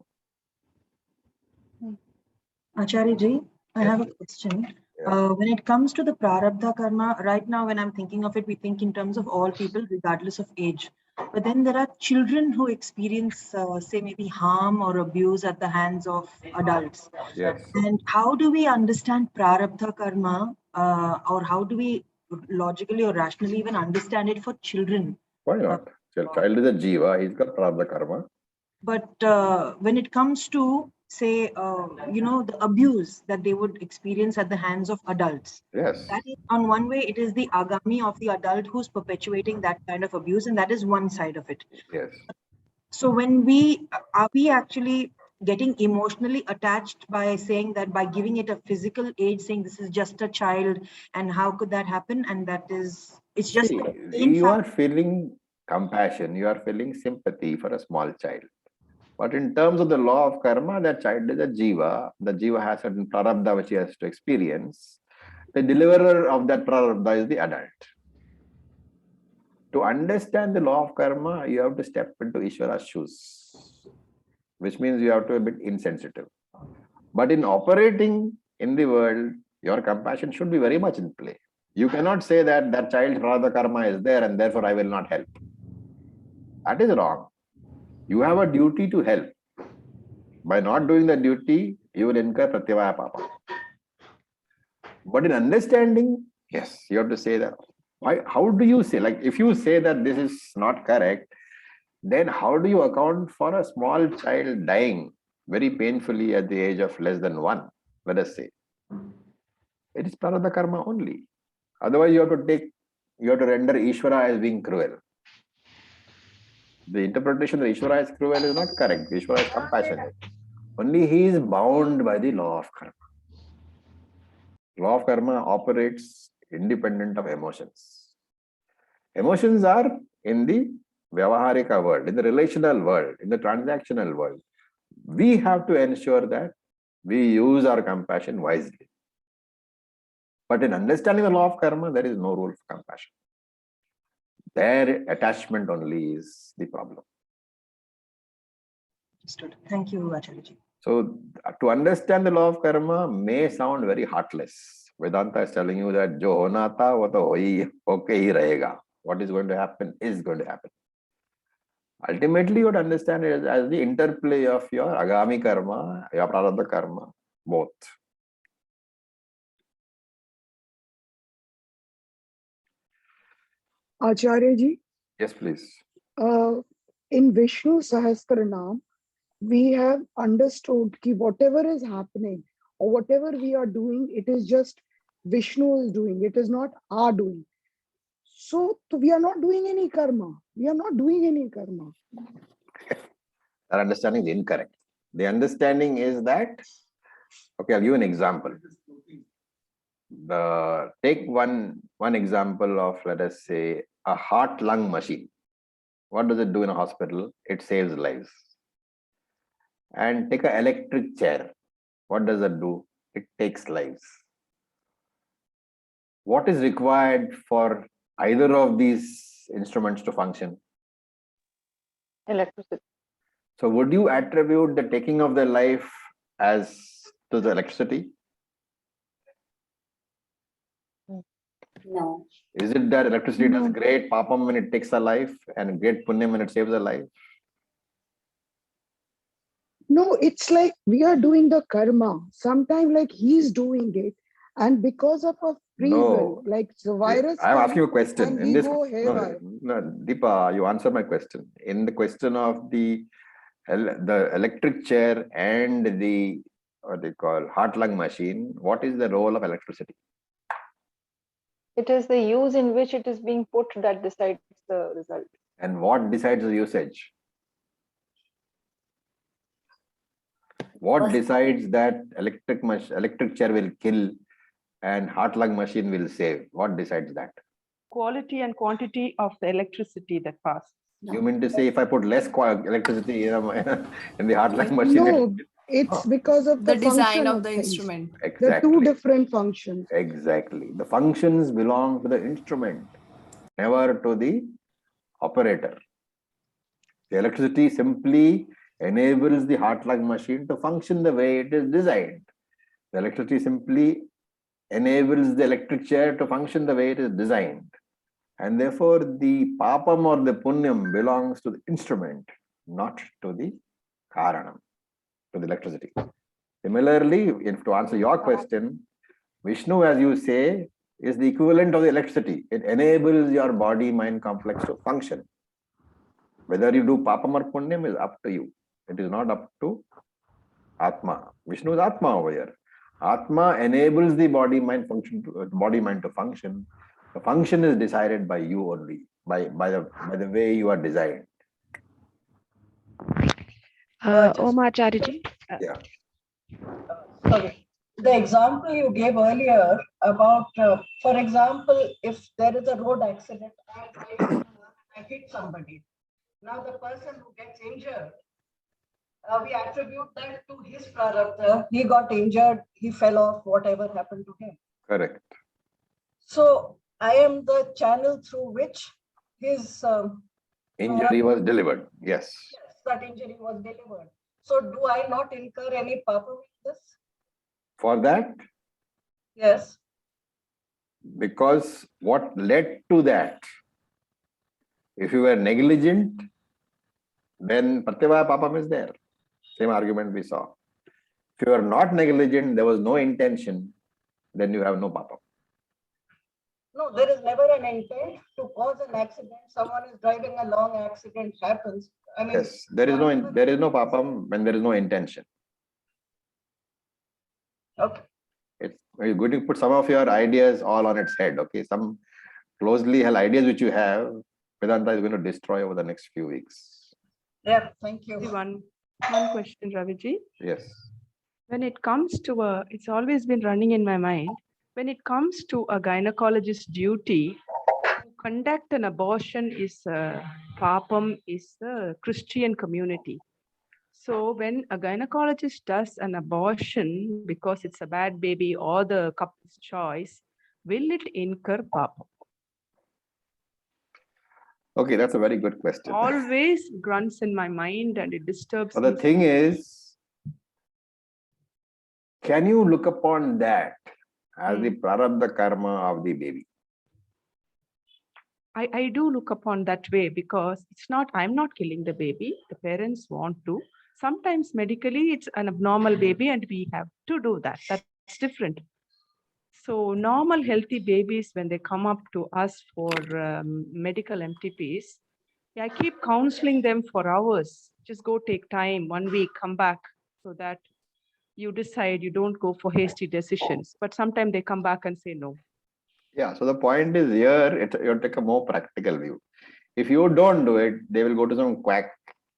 Acharya ji, I have a question. When it comes to the prarabdha karma, right now when I'm thinking of it, we think in terms of all people regardless of age. But then there are children who experience, say, maybe harm or abuse at the hands of adults. Yes. And how do we understand prarabdha karma, or how do we logically or rationally even understand it for children? Why not? Child is a jiva, he's got prarabdha karma. But when it comes to, say, the abuse that they would experience at the hands of adults, Yes. that is, on one way, it is the agami of the adult who's perpetuating that kind of abuse, and that is one side of it. Yes. So when are we actually getting emotionally attached by saying that, by giving it a physical age, saying this is just a child and how could that happen? And that is, it's just you are feeling compassion, you are feeling sympathy for a small child. But in terms of the law of karma, that child is a jiva. The jiva has certain prarabdha which he has to experience. The deliverer of that prarabdha is the adult. To understand the law of karma, you have to step into Ishvara's shoes, which means you have to be a bit insensitive. But in operating in the world, your compassion should be very much in play. You cannot say that that child's prarabdha karma is there and therefore I will not help. That is wrong. You have a duty to help. By not doing the duty, you will incur pratyavaya papa. But in understanding, yes, you have to say that. Why? How do you say? Like, if you say that this is not correct, then how do you account for a small child dying very painfully at the age of less than 1? Let us say. It is prarabdha karma only. Otherwise, you have to render Ishvara as being cruel. The interpretation that Ishvara is cruel is not correct. Ishvara is compassionate. Only he is bound by the law of karma. Law of karma operates independent of emotions. Emotions are in the Vyavaharika world, in the relational world, in the transactional world. We have to ensure that we use our compassion wisely. But in understanding the law of karma, there is no rule for compassion. Their attachment only is the problem. Understood. Thank you, Acharya. So, to understand the law of karma may sound very heartless. Vedanta is telling you that jo hona tha, wo to okay hi rahega. What is going to happen is going to happen. Ultimately, you would understand it as the interplay of your agami karma, your prarabdha karma, both. Acharya ji, Yes, please. in Vishnu Sahasranam, we have understood that whatever is happening or whatever we are doing, it is just Vishnu is doing. It is not our doing. So we are not doing any karma. We are not doing any karma. That understanding is incorrect. The understanding is that, okay, I'll give you an example. Take one example of, let us say, a heart-lung machine. What does it do in a hospital? It saves lives. And take an electric chair. What does it do? It takes lives. What is required for either of these instruments to function? Electricity. So would you attribute the taking of the life as to the electricity? No. Is it that electricity does great papam when it takes a life and great punyam when it saves a life? No, it's like we are doing the karma. Sometimes like he's doing it. And because of a free will, like the virus. I'm asking you a question. In this, no, Deepa, you answer my question. In the question of the electric chair and the, what they call, heart-lung machine, what is the role of electricity? It is the use in which it is being put that decides the result. And what decides the usage? What decides that electric chair will kill and heart lung machine will save? What decides that? Quality and quantity of the electricity that passes. You mean to say if I put less electricity in the heart lung machine? No, it's because of the design function of the things. instrument. The Exactly. two different functions. Exactly. The functions belong to the instrument, never to the operator. The electricity simply enables the heart lung machine to function the way it is designed. The electricity simply enables the electric chair to function the way it is designed. And therefore, the papam or the punyam belongs to the instrument, not to the karanam, to the electricity. Similarly, if to answer your question, Vishnu, as you say, is the equivalent of the electricity. It enables your body-mind complex to function. Whether you do papam or punyam is up to you. It is not up to Atma. Vishnu is Atma over here. Atma enables the body-mind to function. The function is decided by you only, by the way you are designed. Om Acharya. Yeah. Sorry. The example you gave earlier about, for example, if there is a road accident, I hit somebody. Now the person who gets injured, we attribute that to his prarabdha. He got injured, he fell off, whatever happened to him. Correct. So I am the channel through which his Injury was delivered. Yes. Yes, that injury was delivered. So do I not incur any papa with this? For that, Yes. because what led to that? If you were negligent, then pratyavaya papam is there. Same argument we saw. If you are not negligent, there was no intention, then you have no papam. No, there is never an intent to cause an accident. Someone is driving along, accident happens. I mean, Yes, there is no papam when there is no intention. okay. You're going to put some of your ideas all on its head. Okay, some closely held ideas which you have, Vedanta is going to destroy over the next few weeks. Yeah, thank you. One question, Raviji. Yes. When it comes to it's always been running in my mind. When it comes to a gynecologist's duty, to conduct an abortion is papam is the Christian community. So when a gynecologist does an abortion because it's a bad baby or the couple's choice, will it incur papam? Okay, that's a very good question. Always grunts in my mind and it disturbs So the me. thing is, can you look upon that as the prarabdha karma of the baby? I do look upon that way because I'm not killing the baby. The parents want to. Sometimes medically it's an abnormal baby and we have to do that. That's different. So normal healthy babies, when they come up to us for medical MTPs, I keep counseling them for hours. Just go take time, 1 week, come back so that you decide, you don't go for hasty decisions. But sometimes they come back and say no. Yeah, so the point is here, you take a more practical view. If you don't do it, they will go to some quack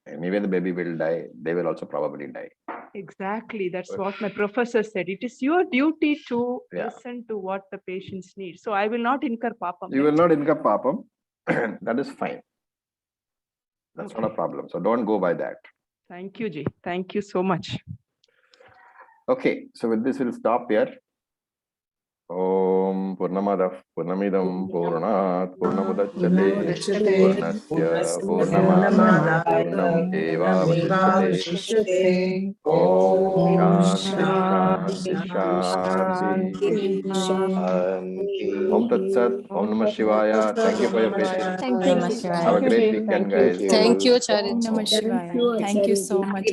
and maybe the baby will die. They will also probably die. Exactly. That's what my professor said. It is your duty to listen to what the patients need. So I will not incur papam. You will not incur papam. That is fine. That's not a problem. So don't go by that. Thank you, Ji. Thank you so much. Okay, so with this, we'll stop here. Om Purnamadav Purnamidam Purnat Purnamudachyate Purnasya Purnamada Purnam Eva Vasishyate. Om Shanti Shanti. Om Tat Sat. Om Namah Shivaya. Thank you for your patience. Thank you. Have a great weekend, guys. Thank you, Acharya. Namah Shivaya. Thank you so much.